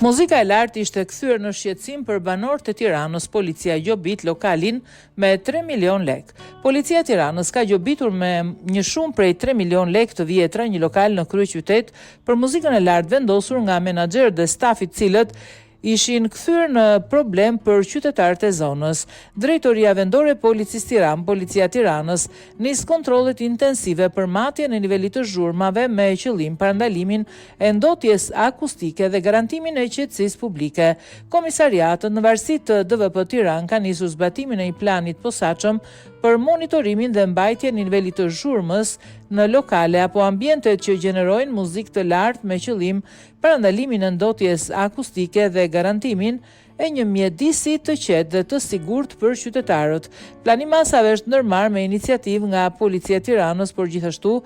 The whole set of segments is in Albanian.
Muzika e lartë ishte kthyer në shqetësim për banorët e Tiranës. Policia gjobit lokalin me 3 milion lek. Policia e Tiranës ka gjobitur me një shumë prej 3 milion lek të vjetra një lokal në kryeqytet për muzikën e lartë vendosur nga menaxherët dhe stafit cilët ishin kthyer në problem për qytetarët e zonës. Drejtoria vendore e Policisë Tiranë, Policia e Tiranës, nis kontrollet intensive për matjen e nivelit të zhurmave me qëllim parandalimin e ndotjes akustike dhe garantimin e qetësisë publike. Komisariatët në varësi të DVP Tiranë kanë nisur zbatimin e një planit posaçëm për monitorimin dhe mbajtjen e nivelit të zhurmës në lokale apo ambientet që gjenerojnë muzikë të lartë me qëllim parandalimin e ndotjes akustike dhe garantimin e një mjedisi të qetë dhe të sigurt për qytetarët. Plani masave është ndërmarrë me iniciativë nga Policia e Tiranës, por gjithashtu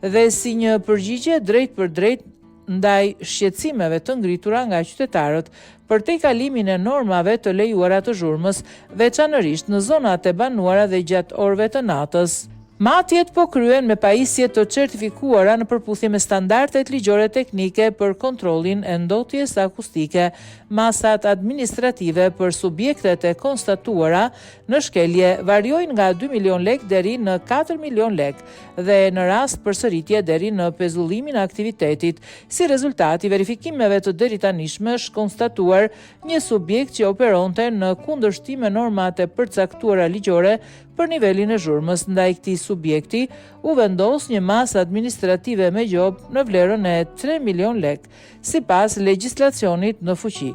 dhe si një përgjigje drejt për drejt ndaj shqetësimeve të ngritura nga qytetarët përtej kalimin e normave të lejuara të zhurmës, veçanërisht në zonat e banuara dhe gjatë orëve të natës. Matjet po kryen me pajisje të certifikuara në përputhje me standardet ligjore teknike për kontrollin e ndotjes akustike. Masat administrative për subjektet e konstatuara në shkelje variojnë nga 2 milion lek deri në 4 milion lek dhe në rast përsëritje deri në pezullimin e aktivitetit. Si rezultat i verifikimeve të deritanishme është konstatuar një subjekt që operonte në kundërshtim me normat e përcaktuara ligjore për nivelin e zhurmës. Ndaj këtij subjekti u vendos një masë administrative me gjobë në vlerën e 3 milion lek, sipas legjislacionit në fuqi.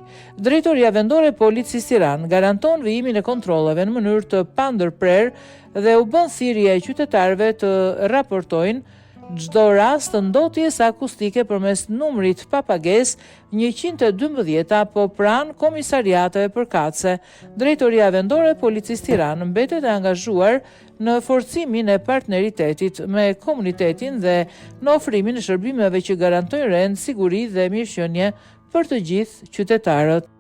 Drejtoria vendore e Policisë Tiranë garanton vijimin e kontrolleve në mënyrë të pandërprerë dhe u bën thirrje qytetarëve të raportojnë çdo rast të ndotjes akustike përmes numrit pa pagesë 112 apo pranë komisariateve përkatëse. Drejtoria vendore e Policisë Tiranë mbetet e angazhuar në forcimin e partneritetit me komunitetin dhe në ofrimin e shërbimeve që garantojnë rend, siguri dhe mirëqenie për të gjithë qytetarët.